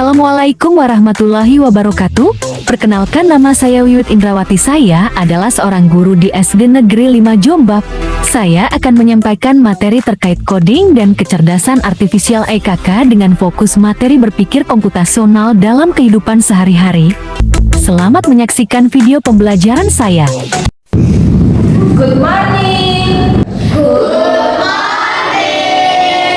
Assalamualaikum warahmatullahi wabarakatuh. Perkenalkan, nama saya Wiwit Indrawati. Saya adalah seorang guru di SD Negeri 5 Jombang. Saya akan menyampaikan materi terkait coding dan kecerdasan artifisial EKK dengan fokus materi berpikir komputasional dalam kehidupan sehari-hari. Selamat menyaksikan video pembelajaran saya. Good morning. Good morning.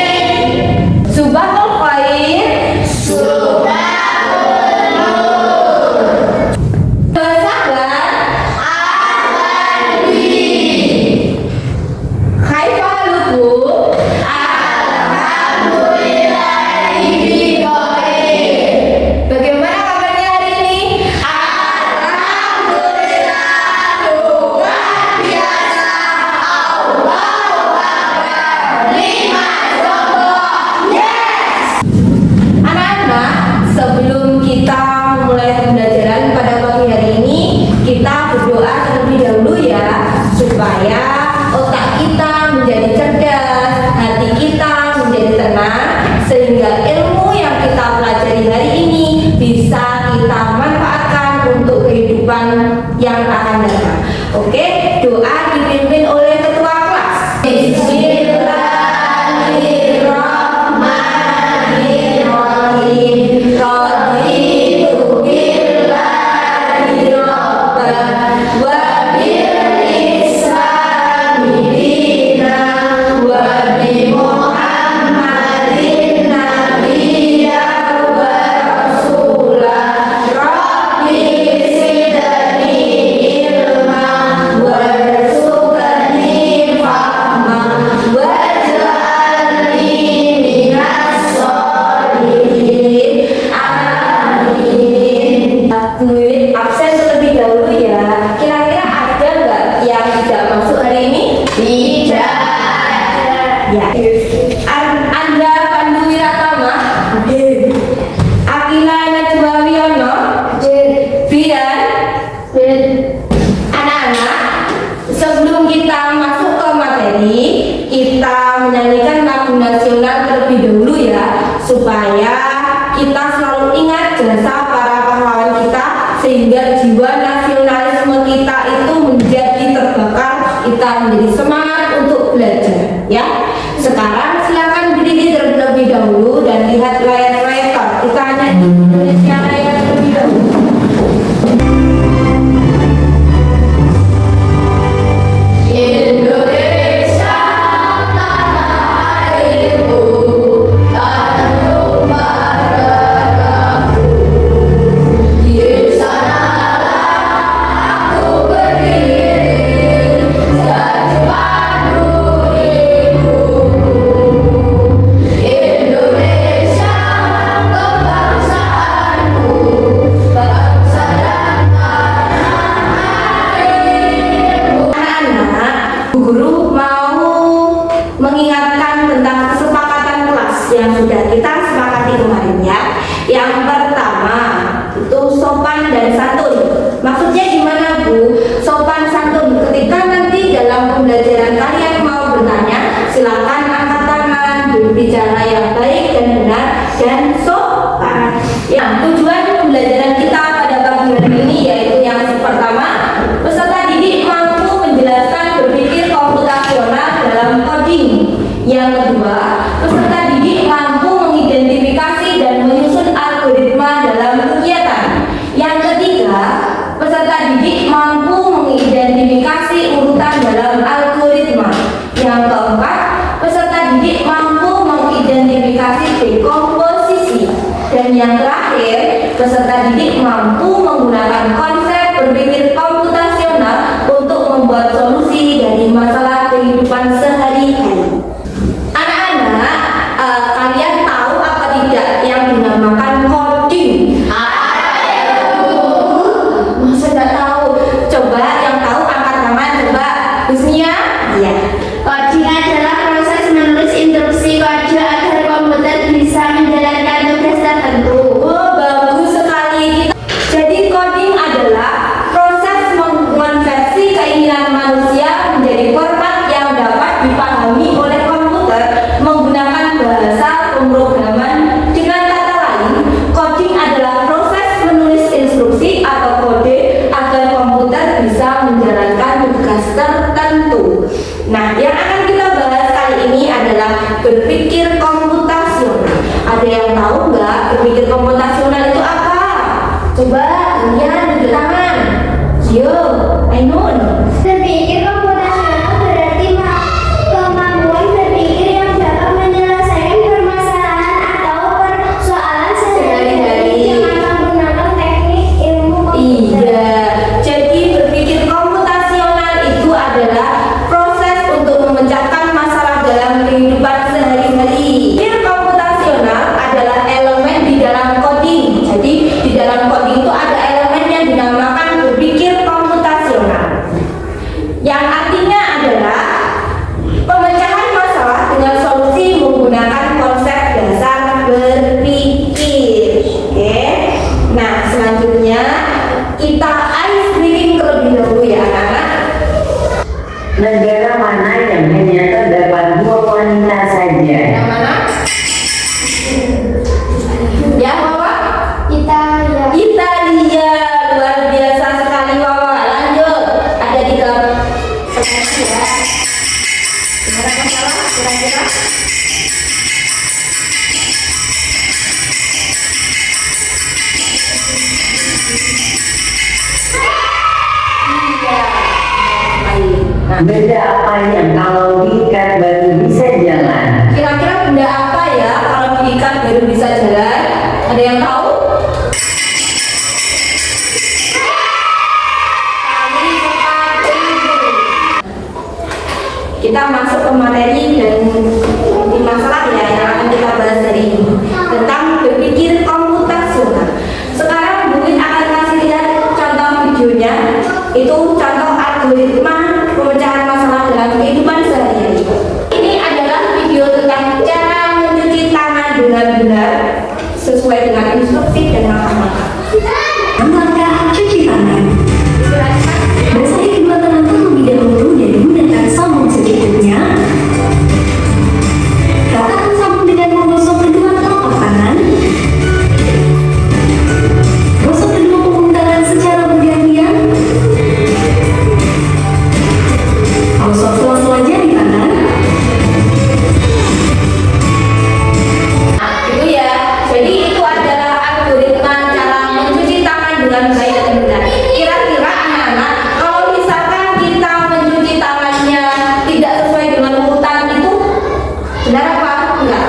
Subahul khair. Subahul nur. Bersabar. Alhamdulillah. Khaifalukum. Alhamdulillahi bikhair. Bagaimana kabarnya hari ini? Alhamdulillah luar biasa. Allahu Akbar. 5 Jombang. Yes. Anak-anak, sebelum kita memulai pembelajaran pada pagi hari ini, kita berdoa terlebih dahulu ya, supaya otak kita menjadi cerdas, hati kita menjadi tenang, sehingga ilmu yang kita pelajari hari ini bisa kita manfaatkan untuk kehidupan yang akan datang. Oke, doa dipimpin oleh ketua kelas. Bismillahirrahmanirrahim. Raditu billahi rabban wa bil islami dinan wa bi Muhammadin nabiyyan wa rasulan. Rabbi zidni ilman warzuqni fahman waj'alni minas sholihin. Amin. Bu Wiwit absen terlebih dahulu ya. Kira-kira ada nggak yang tidak masuk hari ini? Tidak. Ya. Anda Pandu Wiratama, Akila Najwa Wiono, Bian. Anak-anak, sebelum kita masuk ke materi, kita menyanyikan lagu nasional terlebih dahulu ya, supaya kita selalu ingat jasa para pahlawan kita, sehingga jiwa nasionalisme kita itu menjadi terbakar, kita menjadi semangat untuk belajar ya. Sekarang silakan berdiri terlebih dahulu dan lihat layar proyektor. Kita nyanyi Indonesia Raya terlebih dahulu. Indonesia tanah airku, tanah merdekaku. Di sanalah aku berdiri, jadi pandu ibuku. Indonesia kebangsaanku, bangsa dan tanah airku. Anak-anak, Bu Guru mau mengingatkan tentang kesepakatan kelas yang sudah kita sepakati kemarin ya. Yang pertama itu sopan dan santun. Maksudnya gimana Bu? Sopan santun, ketika nanti dalam pembelajaran kalian mau bertanya, silakan angkat tangan, berbicara yang baik dan benar dan sopan. Ya, tujuan pembelajaran kita pada pagi hari ini yaitu yang pertama, peserta didik mampu menjelaskan berpikir komputasional dalam coding. Yang kedua, peserta didik mampu mengidentifikasi dan menyusun algoritma dalam kegiatan. Yang ketiga, peserta didik mampu mengidentifikasi urutan dalam algoritma. Yang keempat, peserta didik mampu mengidentifikasi dekomposisi. Dan yang terakhir, peserta didik mampu menggunakan konsep berpikir komputasional untuk membuat solusi dari masalah kehidupan sehari-hari. Anak-anak, kalian tahu apa tidak yang dinamakan coding? Masa nggak tahu? Coba yang tahu angkat tangan, coba. Husnia? Iya. Coding adalah proses menulis instruksi kode agar komputer bisa menjalankan tugas tertentu. Oh, bagus sekali. Jadi coding adalah proses kira-kira? Iya. Baik. Nah, Benda apa yang kalau diikat baru bisa jalan? kira-kira benda apa ya kalau diikat baru bisa jalan? Ada yang tahu? Tali sepatu. Kita masuk ke materi dan di masalah ya yang akan kita bahas hari ini tentang berpikir komputasional. Sekarang Bu Win akan kasih lihat contoh videonya. Itu contoh algoritma pemecahan masalah dalam kehidupan sehari-hari. Ini adalah video tentang cara mencuci tangan dengan benar sesuai dengan instruksi dan langkah-langkah. Langkah cuci tangan. Silakan. Basahi kedua tangan terlebih dahulu dan gunakan sabun secukupnya. Ratakan sabun dengan menggosok kedua telapak tangan. Gosok kedua punggung tangan secara bergantian. Gosok sela-sela jari tangan. Nah, itu ya. Jadi itu adalah algoritma cara mencuci tangan dengan baik dan benar. Kira-kira anak-anak, kalau misalkan kita mencuci tangannya tidak sesuai dengan urutan itu, benar apa enggak?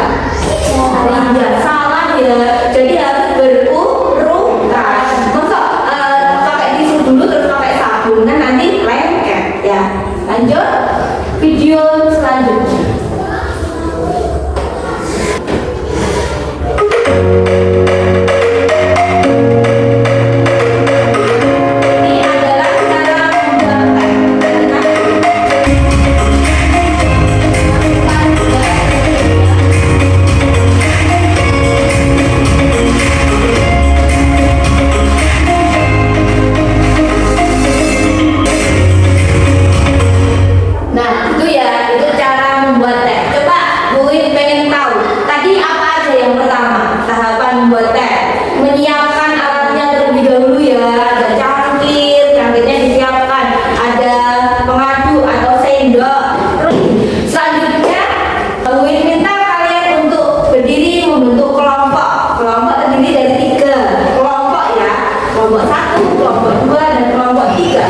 Tidak, salah ya. Jadi harus berurutan. Masa pakai tisu dulu terus pakai sabun, kan nanti lengket ya. Lanjut video selanjutnya. Ini adalah cara membuat teh. Nah, itu ya, itu cara membuat teh. Coba Bu Win pengen tahu, tadi apa aja yang pertama? Tahapan membuat teh. Menyiapkan alatnya terlebih dahulu ya, ada cangkir, cangkirnya disiapkan, ada pengadu atau sendok. Terus selanjutnya Bu Win minta kalian untuk berdiri membentuk kelompok. Kelompok terdiri dari 3 kelompok ya. Kelompok 1, kelompok 2, dan kelompok 3.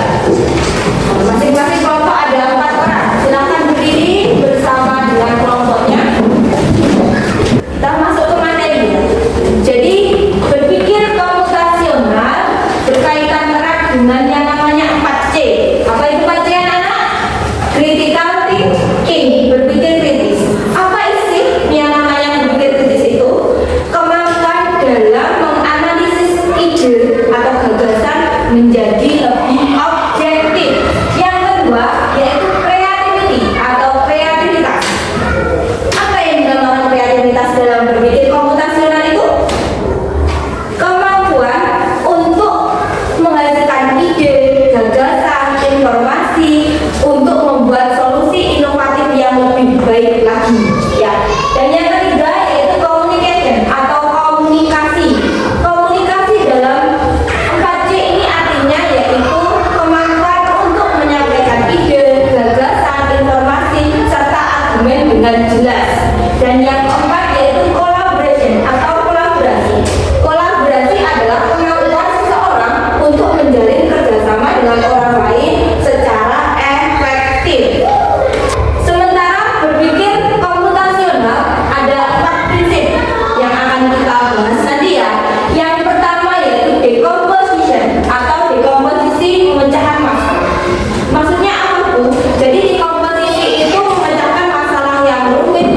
Masing-masing kelompok ada 4 orang. Silakan berdiri bersama dengan kelompoknya. Kita masuk ke materi. Jadi berpikir komputasional berkaitan erat dengan yang namanya 4C. Apa itu 4C anak-anak? Critical thinking, berpikir kritis. Apa isi yang namanya berpikir kritis itu? Kemampuan dalam menganalisis ide atau gagasan menjadi lebih objektif. Yang kedua yaitu creativity atau kreativitas. Apa yang dinamakan kreativitas dalam berpikir komputasional itu? Kemampuan untuk menghasilkan ide, gagasan, informasi untuk membuat solusi inovatif yang lebih baik lagi. Ya. Dan yang ketiga yaitu communication atau komunikasi. Komunikasi dalam 4C ini artinya yaitu kemampuan untuk menyampaikan ide, gagasan, informasi, serta argumen dengan jelas. Dan yang keempat yaitu collaboration atau kolaborasi. Kolaborasi adalah kemampuan seseorang untuk menjalin kerjasama dengan orang lain secara efektif. Sementara berpikir komputasional ada 4 prinsip yang akan kita bahas nanti ya. Yang pertama yaitu decomposition atau dekomposisi pemecahan masalah. Maksudnya apa Bu? Jadi dekomposisi itu memecahkan masalah yang rumit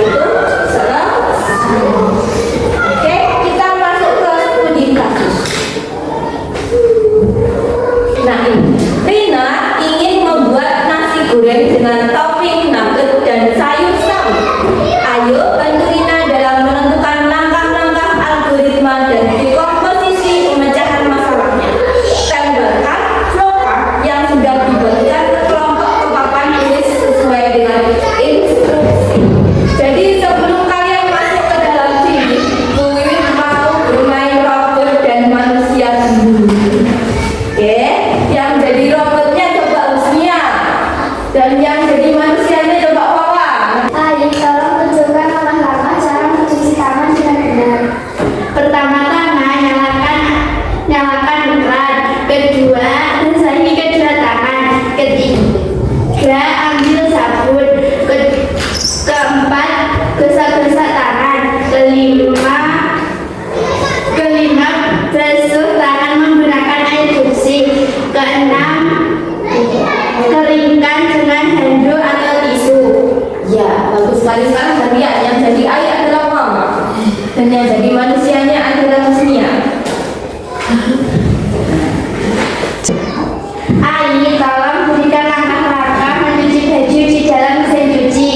itu selesai. Oke, kita masuk ke studi kasus. Nah ini, Rina ingin membuat nasi goreng dengan topping nugget dan sayur sawi. Ayo bantu Rina dalam menentukan langkah-langkah algoritma dan komposisi pemecahan masalahnya. Tambahkan flowchart yang sudah dibagikan ke kelompok ke papan tulis sesuai dengan instruksi. Jadi sebelum kalian masuk ke dalam sini, Bu Wiwit mau bermain robot dan manusia dulu. Oke, yang jadi robotnya coba Husnia dan yang jadi manusianya coba Wawan. Ayo, tolong tunjukkan langkah-langkah cara mencuci tangan dengan benar. Pertama-tama, nyalakan keran. Kedua, basahi kedua tangan. Ketiga, ambil sabun. Keempat, gosok-gosok tangan. Kelima, basuh tangan menggunakan air bersih. Keenam, keringkan dengan handuk atau tisu. Ya, bagus sekali. Sekarang kalian yang jadi ayah adalah Mama dan yang jadi manusianya adalah Husnia. Ayo, tolong berikan langkah-langkah mencuci baju di dalam mesin cuci.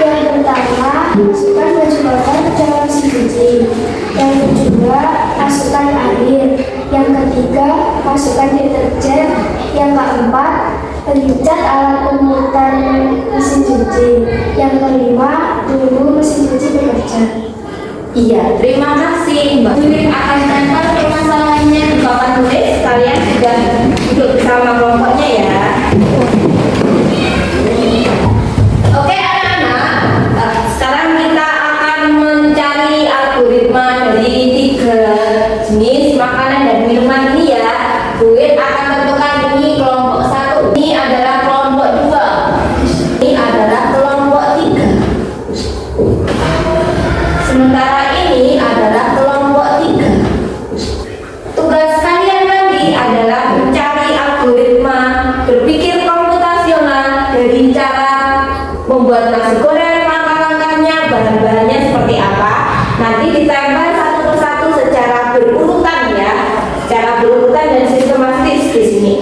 Yang pertama, masukkan baju kotor ke dalam mesin cuci. Yang kedua, masukkan air. Yang ketiga, masukkan deterjen. Yang keempat, pencet alat pemutar mesin cuci. Yang kelima, tunggu mesin cuci bekerja. Iya, terima kasih. Mbak Wiwit akan tempel permasalahannya di papan tulis. Kalian sudah duduk bersama kelompoknya ya. Oke anak-anak, sekarang kita akan mencari algoritma dari 3 jenis makanan dan minuman ini ya. Bu Wiwit akan tentukan ini kelompok 1, ini adalah kelompok 2, ini adalah kelompok 3. Sementara ini adalah kelompok 3. Tugas kalian nanti adalah mencari algoritma berpikir komputasional dari cara membuat nasi goreng, langkah-langkahnya, bahan-bahannya seperti apa. Nanti ditempel satu persatu secara berurutan ya, secara berurutan dan sistematis di sini.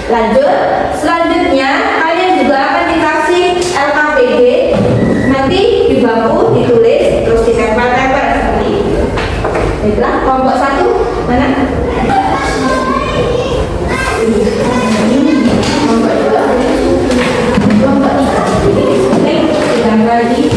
Lanjut, selanjutnya kalian juga akan dikasih LKPD. Nanti di bangku ditulis terus ditempel-tempel seperti itu. Baiklah, kelompok 1 mana? Kelompok 2, kelompok 3. Oke, ditempel di.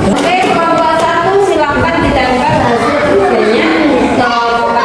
Oke, kelompok 1 silakan ditempel hasil kerjanya ke papan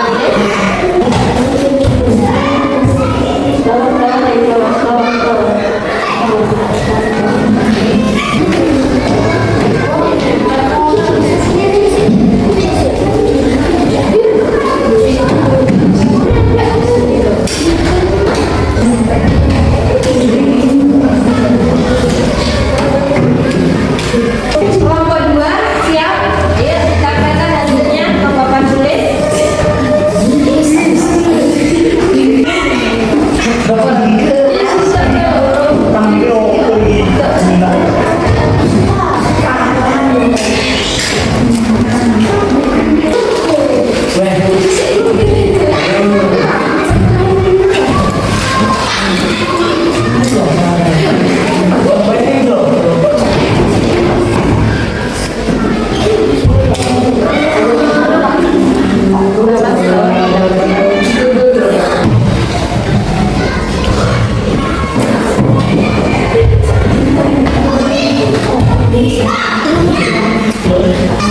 kelompok 2 siap? Ayo tempelkan hasilnya ke papan tulis.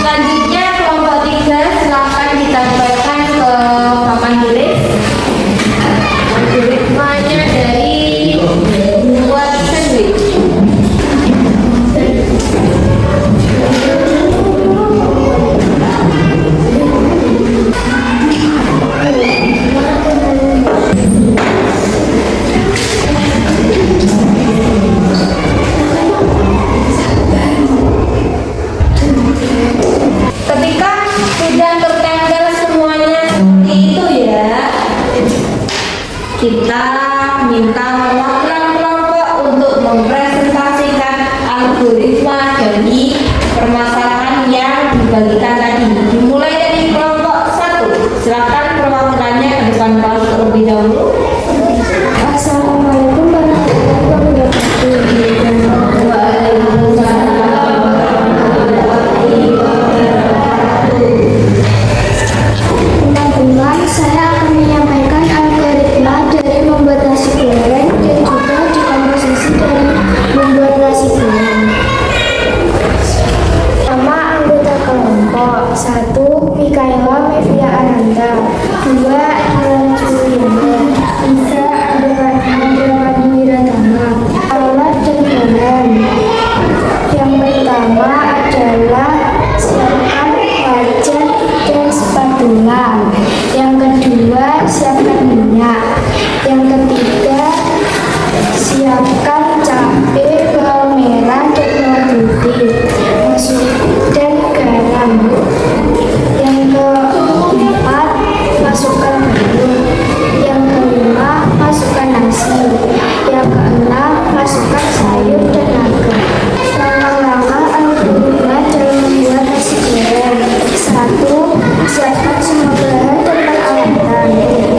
Selanjutnya kelompok 3 silakan ditempelkan ke papan tulis. Namanya dari buat sandwich. Ketika sudah tertempel semuanya seperti itu ya, kita minta perwakilan kelompok untuk mempresentasikan algoritma dari permasalahan yang dibagikan tadi. Dimulai dari kelompok 1, silakan perwakilannya ke depan minyak. Yang ketiga, siapkan cabai, bawang merah, dan bawang putih. Dan garam. Yang keempat, masukkan telur. Yang kelima, masukkan nasi. Yang keenam, masukkan sayur dan naga. Langkah-langkah algoritma dalam membuat nasi goreng. 1. Siapkan semua bahan dan peralatan.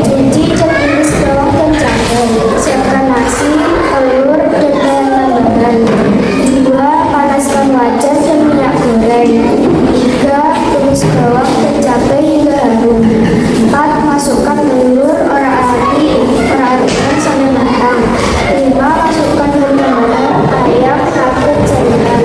Cuci dan iris bawang dan cabai. Siapkan nasi, telur, dan bahan tambahan. 2. Panaskan wajan dan minyak goreng. 3. Tumis bawang dan cabai hingga harum. 4. Masukkan telur, orak-arik sampai matang. 5. Masukkan bahan ayam, kacang, sayuran.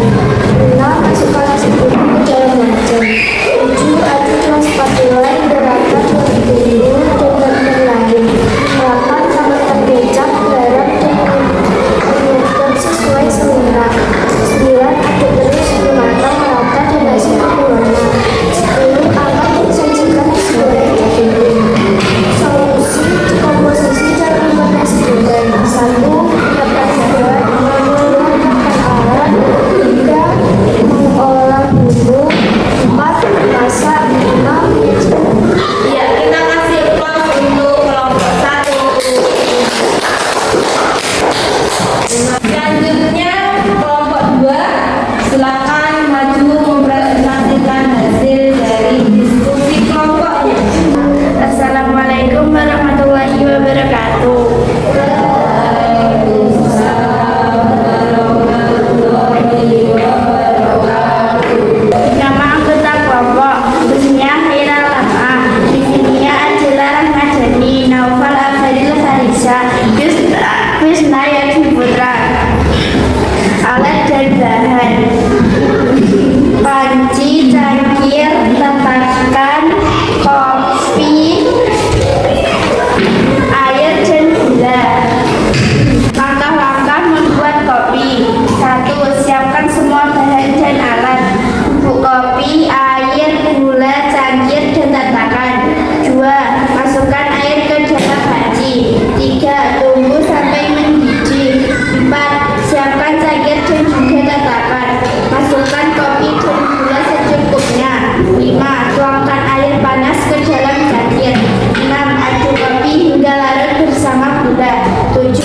6. Masukkan nasi putih ke dalam wajan. 7. Aduklah spatula hingga rata dengan bumbu dan bahan lain. 8. tambahkan kecap, garam, dan penyedap sesuai selera. 9. Aduk terus hingga matang, rata dan nasi berwarna. 10. Angkat dan sajikan nasi goreng jadi. Solusi komposisi dalam membuat nasi goreng. 1. Menyiapkan bahan. 2. Menyiapkan alat. 3. Mengolah bumbu. 4. Masak. 5. Ya, kita kasih aplaus untuk kelompok 1. Selanjutnya kelompok 2, silakan maju mempresentasikan hasil dari diskusi kelompoknya. Assalamualaikum warahmatullahi wabarakatuh. Nama anggota kelompok Husnia Khairul An'am, Riznia Adila Rahmadjani, Naufal Afadil Farisa, Krisna Yadi Putra. Alat dan bahan: panci, cangkir, tatakan, kopi, air, dan gula. Langkah-langkah membuat kopi. 1. Siapkan semua bahan dan alat: bubuk kopi, air, gula, cangkir, dan tatakan. 2. Masukkan air ke dalam panci. 3. Tunggu sampai mendidih. 4. Siapkan cangkir dan juga tatakan. Masukkan kopi dan gula secukupnya. 5. Tuangkan air panas ke dalam cangkir. 6. Aduk kopi hingga larut bersama gula. 7.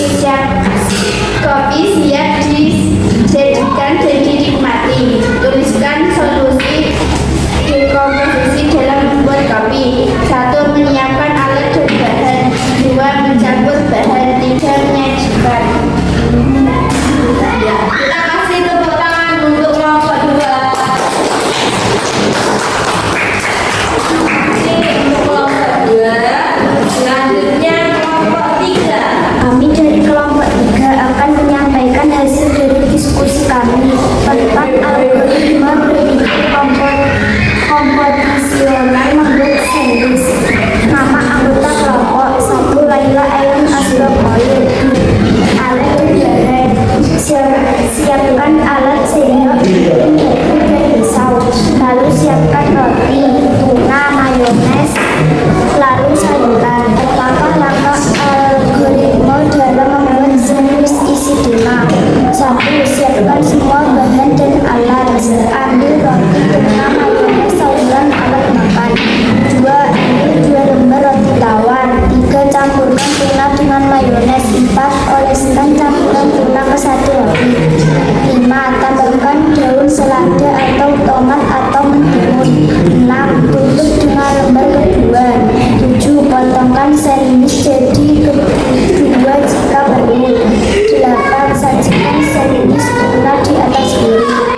Kopi siap dijadikan dan dinikmati. Tuliskan solusi dekomposisi dalam membuat kopi. 1. Menyiapkan alat dan bahan. 2. Mencampur bahan. 3. Menyajikan. Ya, kita kasih tepuk tangan untuk kelompok 2. Ini untuk kelompok 2. Selanjutnya kelompok 3. Kami dari kelompok 3 akan menyampaikan hasil dari diskusi kami tentang algoritma berpikir komputasional membuat sandwich. Nama anggota kelompok: 1. Laila Ayam Asbapoir. Alat dan bahan: siapkan alat sendok, piring, dan pisau. Lalu siapkan roti, tuna, mayones, lalu sayuran. Langkah-langkah algoritma dalam membuat sandwich isi tuna. 1. Siapkan semua bahan dan alat. Ambil roti, tuna, mayones, sayuran, alat makan. 2. Ambil 2 lembar roti tawar. 3. Campurkan tuna dengan mayones. 4. Oleskan campuran tuna ke 1 roti. 5. Tambahkan daun selada atau tomat atau mentimun. 6. Tutup dengan lembar kedua. 7. Potongkan sandwich jadi kedua jika perlu. 8. Sajikan sandwich tuna di atas piring.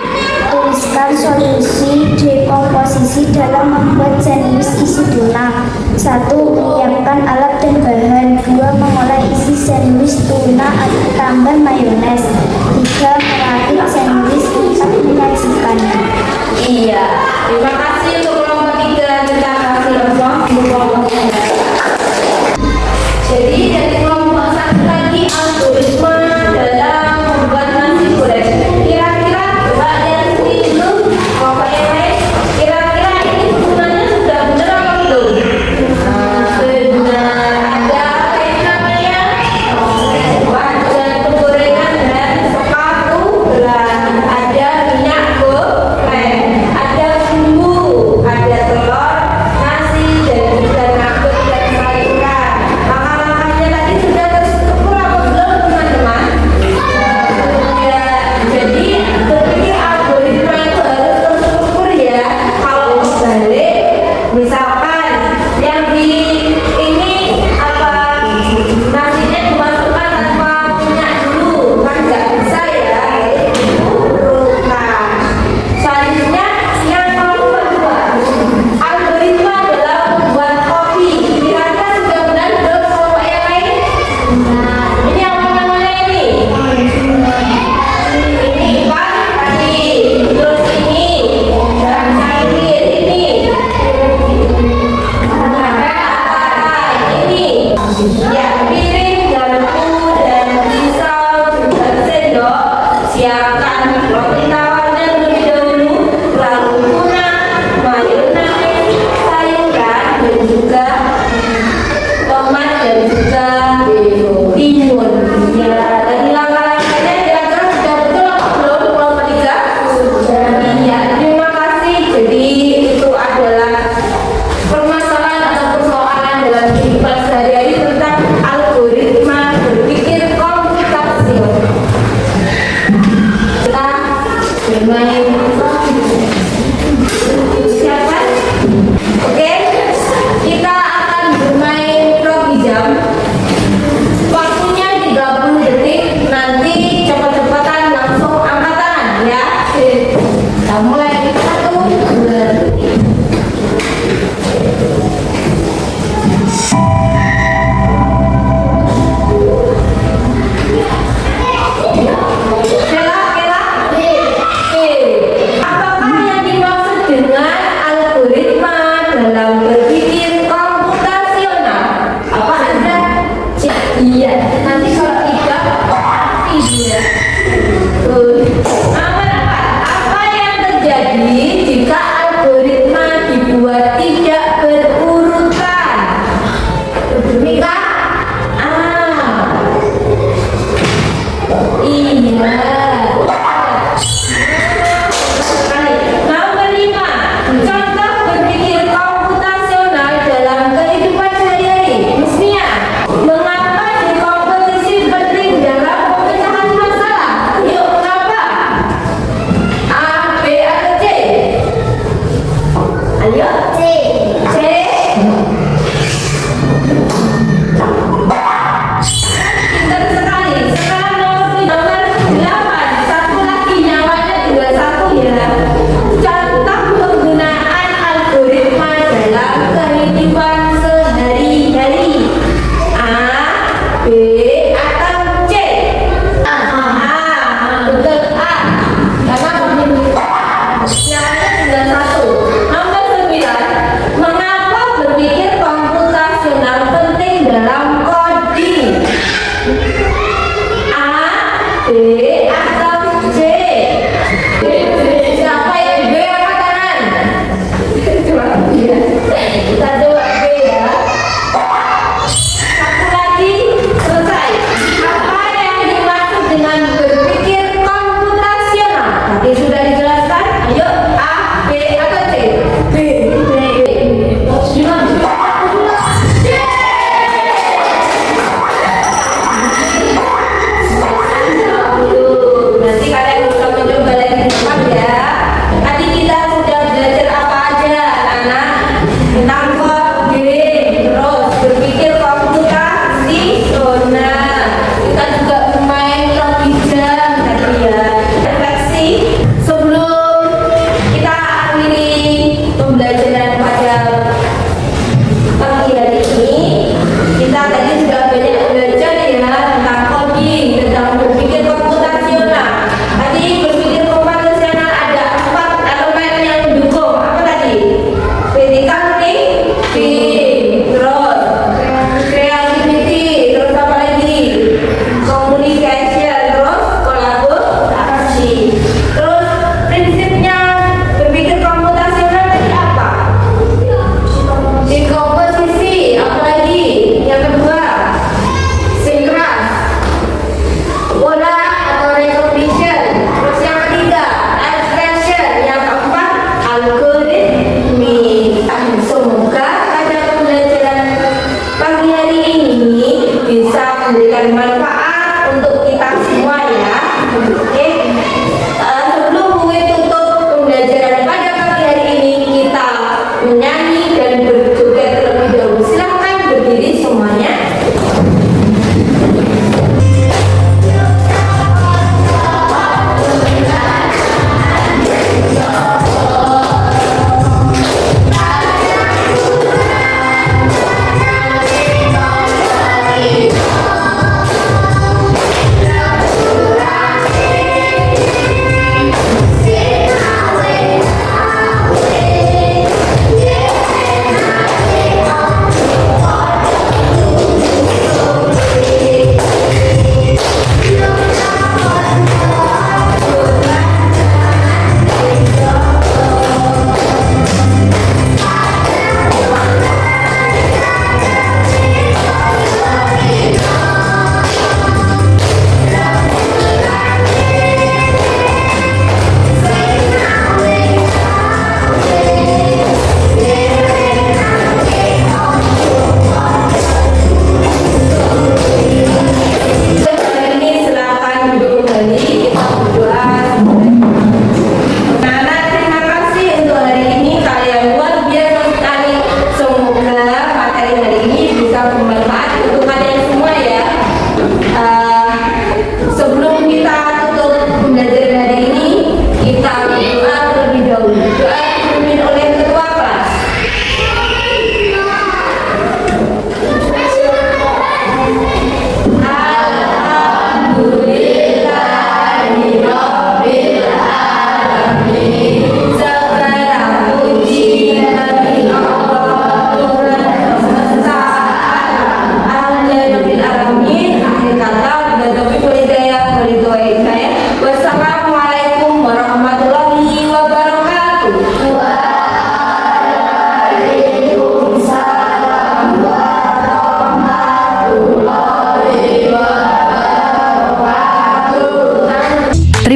Tuliskan solusi dekomposisi dalam membuat sandwich isi tuna. 1. Menyiapkan alat dan bahan. 2. Mengolah isi sandwich tuna tambah mayones. 3. Merakit sandwich. 4. Menyajikan. Iya, terima kasih untuk kelompok 3. Kita kasih aplaus untuk kelompok 3. Jadi dari kelompok Iya, nanti kalau tidak pasti dia. Nomor 4, apa yang terjadi jika algoritma dibuat tidak berurutan? Mika? Iya. Nomor 5, contoh berpikir komputasional dalam kehidupan sehari-hari. Musnia, mengapa di komposisi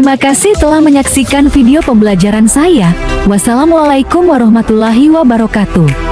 Terima kasih telah menyaksikan video pembelajaran saya. Wassalamualaikum warahmatullahi wabarakatuh.